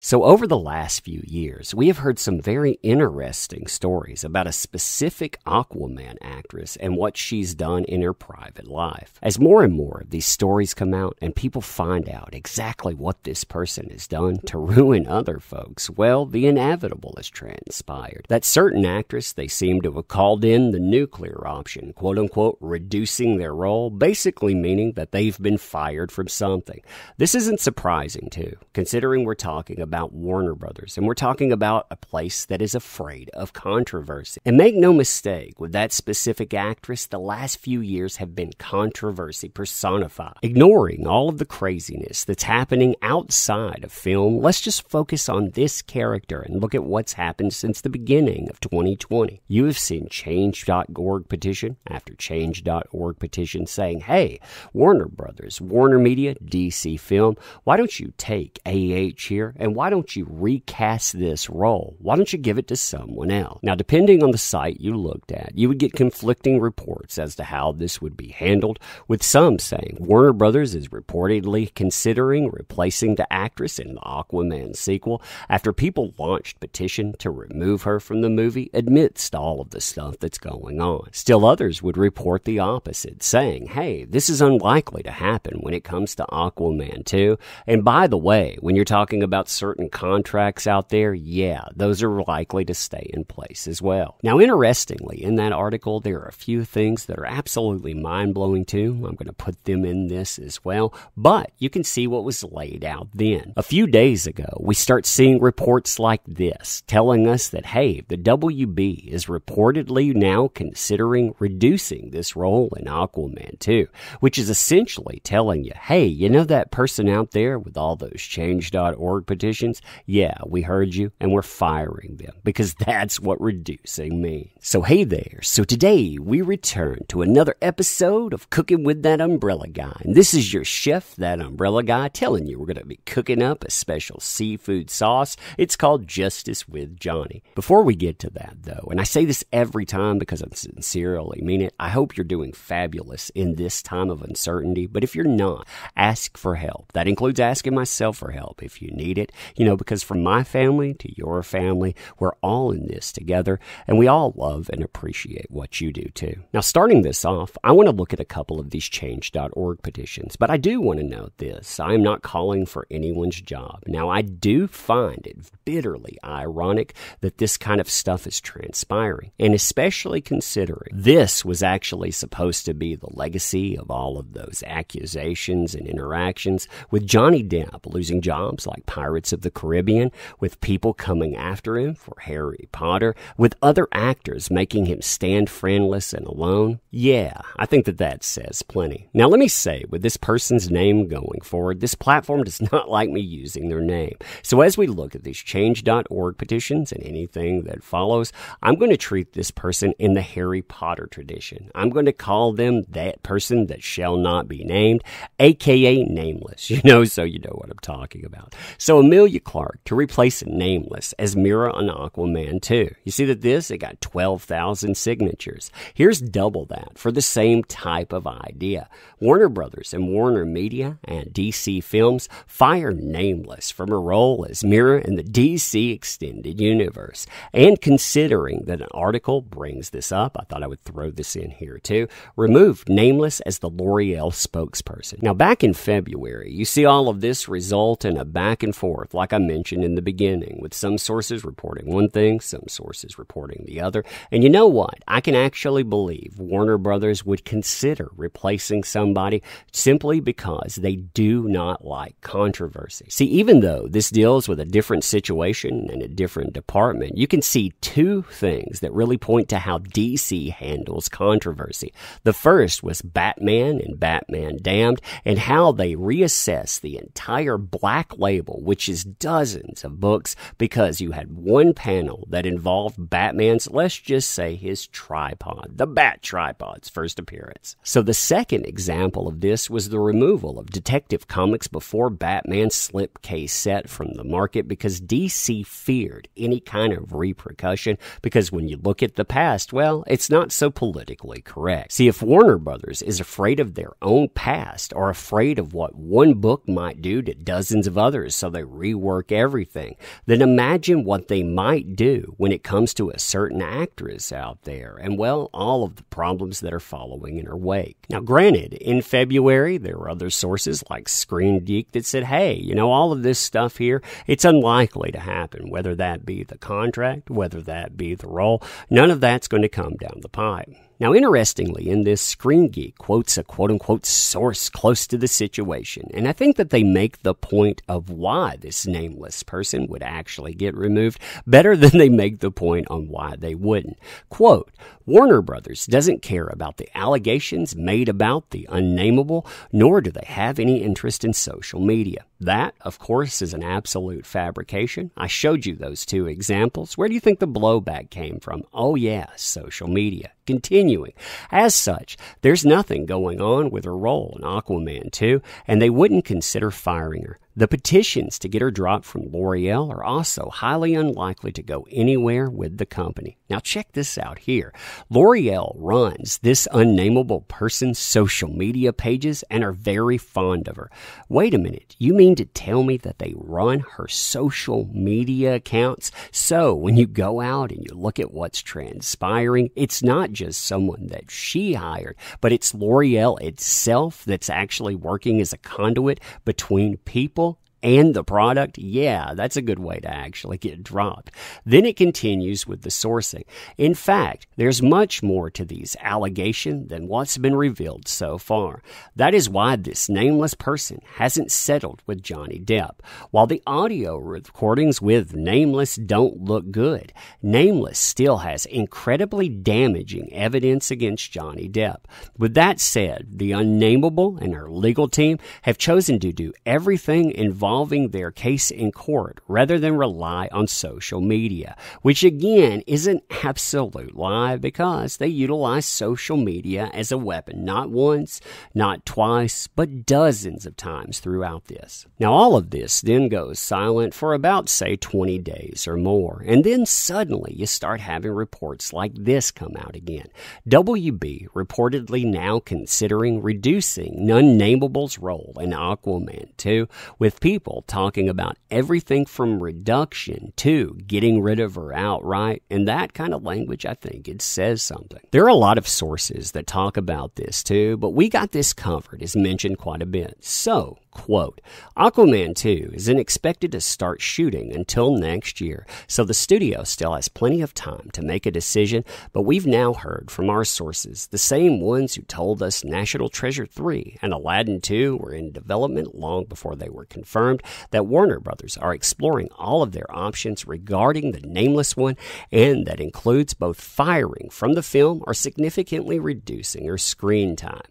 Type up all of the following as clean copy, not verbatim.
So over the last few years, we have heard some very interesting stories about a specific Aquaman actress and what she's done in her private life. As more and more of these stories come out and people find out exactly what this person has done to ruin other folks, well, the inevitable has transpired. That certain actress, they seem to have called in the nuclear option, quote-unquote, reducing their role, basically meaning that they've been fired from something. This isn't surprising, too, considering we're talking about Warner Brothers, and we're talking about a place that is afraid of controversy. And make no mistake, with that specific actress, the last few years have been controversy personified. Ignoring all of the craziness that's happening outside of film, let's just focus on this character and look at what's happened since the beginning of 2020. You have seen Change.org petition after Change.org petition saying, hey, Warner Brothers, Warner Media, DC Film, why don't you take AH here and why don't you recast this role? Why don't you give it to someone else? Now, depending on the site you looked at, you would get conflicting reports as to how this would be handled, with some saying Warner Brothers is reportedly considering replacing the actress in the Aquaman sequel after people launched petition to remove her from the movie amidst all of the stuff that's going on. Still others would report the opposite, saying, hey, this is unlikely to happen when it comes to Aquaman 2. And by the way, when you're talking about certain contracts out there, yeah, those are likely to stay in place as well. Now, interestingly, in that article, there are a few things that are absolutely mind-blowing too. I'm going to put them in this as well, but you can see what was laid out then. A few days ago, we start seeing reports like this, telling us that, hey, the WB is reportedly now considering reducing this role in Aquaman 2, which is essentially telling you, hey, you know that person out there with all those Change.org petitions? Yeah, we heard you, and we're firing them, because that's what reducing means. So hey there, so today we return to another episode of Cooking with That Umbrella Guy, and this is your chef, That Umbrella Guy, telling you we're going to be cooking up a special seafood sauce. It's called Justice with Johnny. Before we get to that, though, and I say this every time because I sincerely mean it, I hope you're doing fabulous in this time of uncertainty, but if you're not, ask for help. That includes asking myself for help if you need it, because from my family to your family, we're all in this together, and we all love and appreciate what you do too. Now, starting this off, I want to look at a couple of these Change.org petitions, but I do want to note this. I am not calling for anyone's job. Now, I do find it bitterly ironic that this kind of stuff is transpiring, and especially considering this was actually supposed to be the legacy of all of those accusations and interactions, with Johnny Depp losing jobs like Pirates of the Caribbean, with people coming after him for Harry Potter, with other actors making him stand friendless and alone. Yeah, I think that says plenty. Now, let me say, with this person's name going forward, this platform does not like me using their name. So as we look at these Change.org petitions and anything that follows, I'm going to treat this person in the Harry Potter tradition. I'm going to call them that person that shall not be named, aka Nameless, so you know what I'm talking about. So Emilia Clarke to replace Nameless as Mira on Aquaman 2. You see that it got 12,000 signatures. Here's double that for the same type of idea. Warner Brothers and Warner Media and DC Films fire Nameless from her role as Mira in the DC Extended Universe. And considering that an article brings this up, I thought I would throw this in here too, remove Nameless as the L'Oreal spokesperson. Now, back in February, you see all of this result in a back and forth, like I mentioned in the beginning, with some sources reporting one thing, some sources reporting the other. And you know what? I can actually believe Warner Brothers would consider replacing somebody simply because they do not like controversy. See, even though this deals with a different situation and a different department, you can see two things that really point to how DC handles controversy. The first was Batman and Batman Damned, and how they reassess the entire Black Label, which is dozens of books, because you had one panel that involved Batman's, let's just say his tripod, the Bat Tripod's first appearance. So the second example of this was the removal of Detective Comics before Batman's slipcase set from the market, because DC feared any kind of repercussion, because when you look at the past, well, it's not so politically correct. See, if Warner Brothers is afraid of their own past, or afraid of what one book might do to dozens of others, so they rework everything, then imagine what they might do when it comes to a certain actress out there and, well, all of the problems that are following in her wake. Now, granted, in February, there were other sources like Screen Geek that said, hey, all of this stuff here, it's unlikely to happen, whether that be the contract, whether that be the role. None of that's going to come down the pipe. Now, interestingly, in this, Screen Geek quotes a quote-unquote source close to the situation, and I think that they make the point of why this nameless person would actually get removed better than they make the point on why they wouldn't. Quote, Warner Brothers doesn't care about the allegations made about the unnameable, nor do they have any interest in social media. That, of course, is an absolute fabrication. I showed you those two examples. Where do you think the blowback came from? Oh, yeah, social media. Continuing. As such, there's nothing going on with her role in Aquaman 2, and they wouldn't consider firing her. The petitions to get her dropped from L'Oreal are also highly unlikely to go anywhere with the company. Now check this out here. L'Oreal runs this unnameable person's social media pages and are very fond of her. Wait a minute, you mean to tell me that they run her social media accounts? So when you go out and you look at what's transpiring, it's not just someone that she hired, but it's L'Oreal itself that's actually working as a conduit between people and the product. Yeah, that's a good way to actually get dropped. Then it continues with the sourcing. In fact, there's much more to these allegations than what's been revealed so far. That is why this nameless person hasn't settled with Johnny Depp. While the audio recordings with Nameless don't look good, Nameless still has incredibly damaging evidence against Johnny Depp. With that said, the unnameable and her legal team have chosen to do everything involving their case in court rather than rely on social media, which again is an absolute lie because they utilize social media as a weapon, not once, not twice, but dozens of times throughout this. Now all of this then goes silent for about, say, 20 days or more, and then suddenly you start having reports like this come out again. WB reportedly now considering reducing Unnamable's role in Aquaman 2, with people talking about everything from reduction to getting rid of her outright, and that kind of language, I think it says something. There are a lot of sources that talk about this too, but we got this covered, as mentioned quite a bit. So, quote, Aquaman 2 isn't expected to start shooting until next year, so the studio still has plenty of time to make a decision, but we've now heard from our sources, the same ones who told us National Treasure 3 and Aladdin 2 were in development long before they were confirmed, that Warner Brothers are exploring all of their options regarding the nameless one, and that includes both firing from the film or significantly reducing her screen time.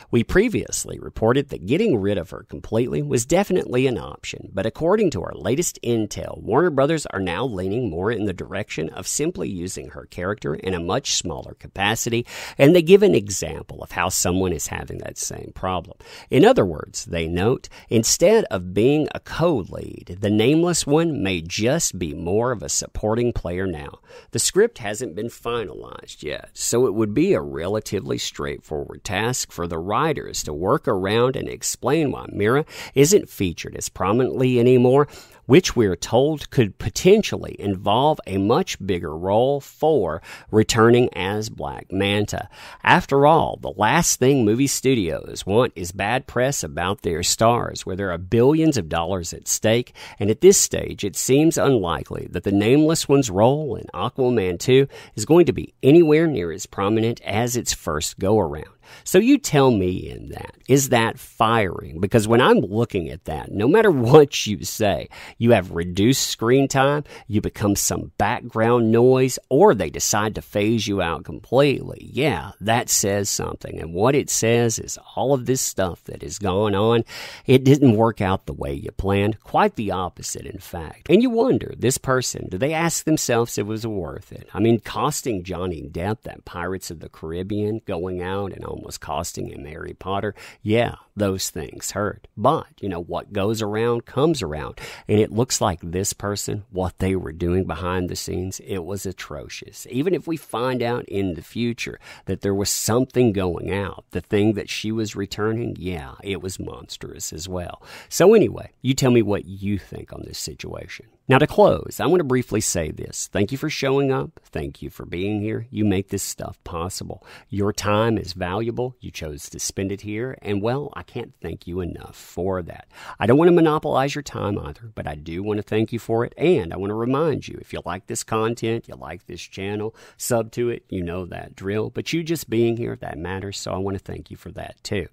We previously reported that getting rid of her completely was definitely an option, but according to our latest intel, Warner Brothers are now leaning more in the direction of simply using her character in a much smaller capacity, and they give an example of how someone is having that same problem. In other words, they note, instead of being a co-lead, the nameless one may just be more of a supporting player now. The script hasn't been finalized yet, so it would be a relatively straightforward task for the writers to work around and explain why Mira isn't featured as prominently anymore, which we're told could potentially involve a much bigger role for returning as Black Manta. After all, the last thing movie studios want is bad press about their stars, where there are billions of dollars at stake, and at this stage it seems unlikely that the nameless one's role in Aquaman 2 is going to be anywhere near as prominent as its first go-around. So you tell me in that, is that firing? Because when I'm looking at that, no matter what you say, you have reduced screen time, you become some background noise, or they decide to phase you out completely. Yeah, that says something. And what it says is all of this stuff that has gone on, it didn't work out the way you planned. Quite the opposite, in fact. And you wonder, this person, do they ask themselves if it was worth it? I mean, costing Johnny Depp that Pirates of the Caribbean, going out and almost costing him Harry Potter, yeah, those things hurt. But, what goes around comes around. And it looks like this person, what they were doing behind the scenes, it was atrocious. Even if we find out in the future that there was something going out, the thing that she was returning, yeah, it was monstrous as well. So anyway, you tell me what you think on this situation. Now, to close, I want to briefly say this. Thank you for showing up. Thank you for being here. You make this stuff possible. Your time is valuable. You chose to spend it here. And, well, I can't thank you enough for that. I don't want to monopolize your time either, but I do want to thank you for it. And I want to remind you, if you like this content, you like this channel, sub to it, you know that drill. But you just being here, that matters. So I want to thank you for that, too.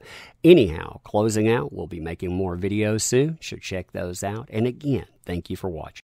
Anyhow, closing out, we'll be making more videos soon. So check those out. And again, thank you for watching.